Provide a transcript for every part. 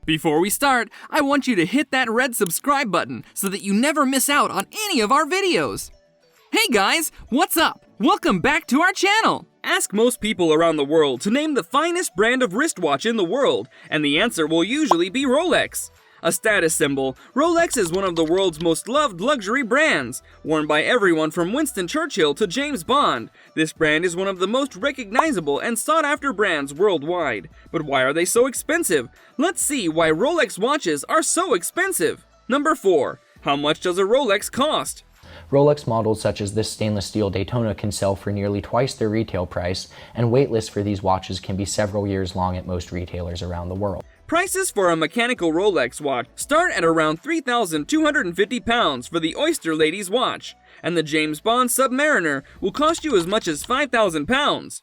Before we start, I want you to hit that red subscribe button so that you never miss out on any of our videos. Hey guys, what's up? Welcome back to our channel! Ask most people around the world to name the finest brand of wristwatch in the world, and the answer will usually be Rolex. A status symbol, Rolex is one of the world's most loved luxury brands, worn by everyone from Winston Churchill to James Bond. This brand is one of the most recognizable and sought-after brands worldwide. But why are they so expensive? Let's see why Rolex watches are so expensive. Number 4. How much does a Rolex cost? Rolex models such as this stainless steel Daytona can sell for nearly twice their retail price, and wait lists for these watches can be several years long at most retailers around the world. Prices for a mechanical Rolex watch start at around £3,250 for the Oyster Lady's watch, and the James Bond Submariner will cost you as much as £5,000.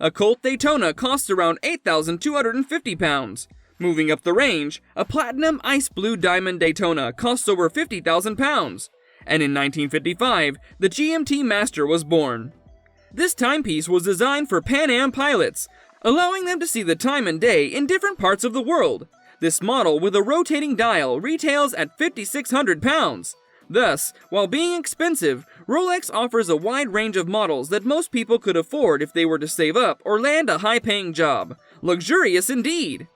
A Colt Daytona costs around £8,250. Moving up the range, a Platinum Ice Blue Diamond Daytona costs over £50,000. And in 1955, the GMT Master was born. This timepiece was designed for Pan Am pilots, allowing them to see the time and day in different parts of the world. This model with a rotating dial retails at £5,600. Thus, while being expensive, Rolex offers a wide range of models that most people could afford if they were to save up or land a high-paying job. Luxurious indeed!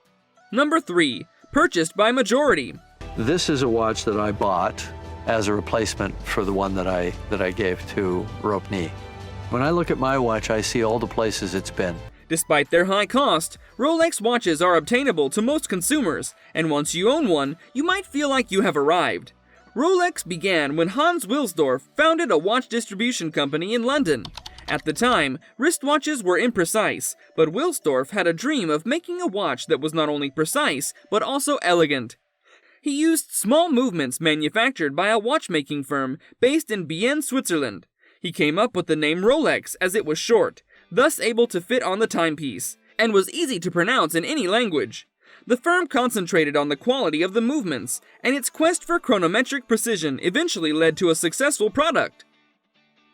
Number 3. Purchased by majority. This is a watch that I bought as a replacement for the one that I gave to Rope-Knee. When I look at my watch, I see all the places it's been. Despite their high cost, Rolex watches are obtainable to most consumers, and once you own one, you might feel like you have arrived. Rolex began when Hans Wilsdorf founded a watch distribution company in London. At the time, wristwatches were imprecise, but Wilsdorf had a dream of making a watch that was not only precise, but also elegant. He used small movements manufactured by a watchmaking firm based in Bienne, Switzerland. He came up with the name Rolex as it was short, thus able to fit on the timepiece, and was easy to pronounce in any language. The firm concentrated on the quality of the movements, and its quest for chronometric precision eventually led to a successful product.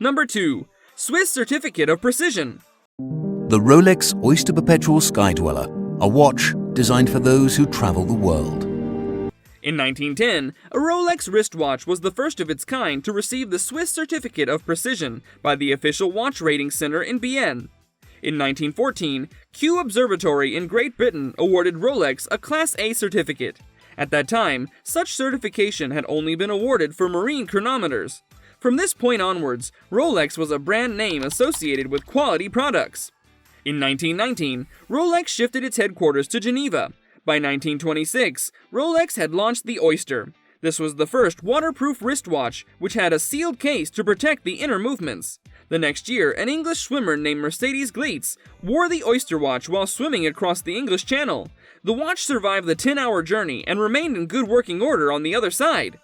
Number 2. Swiss Certificate of Precision. The Rolex Oyster Perpetual Sky Dweller, a watch designed for those who travel the world. In 1910, a Rolex wristwatch was the first of its kind to receive the Swiss Certificate of Precision by the official watch rating center in Bienne. In 1914, Kew Observatory in Great Britain awarded Rolex a Class A certificate. At that time, such certification had only been awarded for marine chronometers. From this point onwards, Rolex was a brand name associated with quality products. In 1919, Rolex shifted its headquarters to Geneva. By 1926, Rolex had launched the Oyster. This was the first waterproof wristwatch, which had a sealed case to protect the inner movements. The next year, an English swimmer named Mercedes Gleitz wore the Oyster watch while swimming across the English Channel. The watch survived the 10-hour journey and remained in good working order on the other side.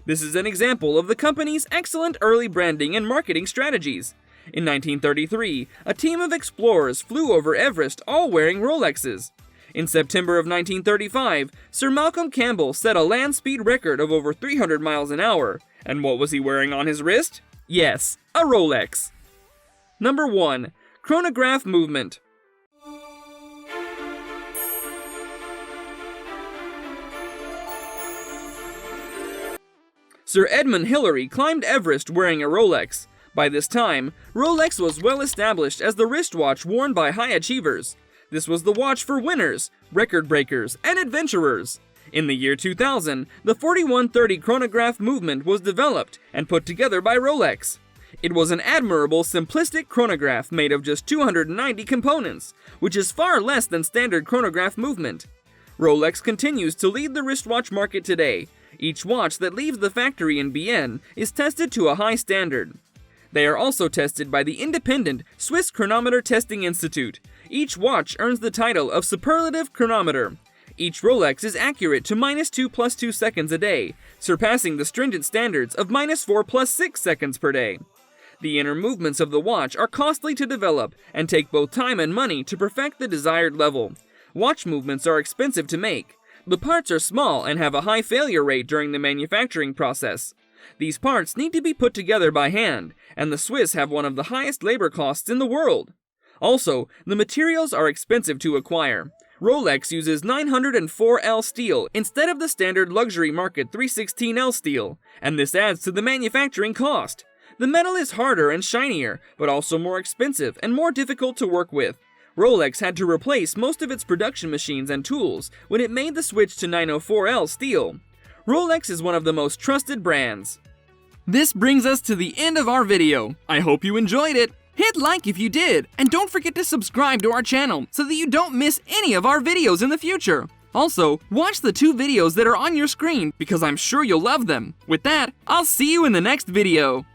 This is an example of the company's excellent early branding and marketing strategies. In 1933, a team of explorers flew over Everest all wearing Rolexes. In September of 1935, Sir Malcolm Campbell set a land speed record of over 300 miles an hour. And what was he wearing on his wrist? Yes, a Rolex. Number 1. Chronograph movement. Sir Edmund Hillary climbed Everest wearing a Rolex. By this time, Rolex was well established as the wristwatch worn by high achievers. This was the watch for winners, record breakers, and adventurers. In the year 2000, the 4130 chronograph movement was developed and put together by Rolex. It was an admirable, simplistic chronograph made of just 290 components, which is far less than standard chronograph movement. Rolex continues to lead the wristwatch market today. Each watch that leaves the factory in Bienne is tested to a high standard. They are also tested by the independent Swiss Chronometer Testing Institute. Each watch earns the title of Superlative Chronometer. Each Rolex is accurate to -2 + 2 seconds a day, surpassing the stringent standards of -4 + 6 seconds per day. The inner movements of the watch are costly to develop and take both time and money to perfect the desired level. Watch movements are expensive to make. The parts are small and have a high failure rate during the manufacturing process. These parts need to be put together by hand, and the Swiss have one of the highest labor costs in the world. Also, the materials are expensive to acquire. Rolex uses 904L steel instead of the standard luxury market 316L steel, and this adds to the manufacturing cost. The metal is harder and shinier, but also more expensive and more difficult to work with. Rolex had to replace most of its production machines and tools when it made the switch to 904L steel. Rolex is one of the most trusted brands. This brings us to the end of our video. I hope you enjoyed it. Hit like if you did, and don't forget to subscribe to our channel so that you don't miss any of our videos in the future. Also, watch the 2 videos that are on your screen because I'm sure you'll love them. With that, I'll see you in the next video.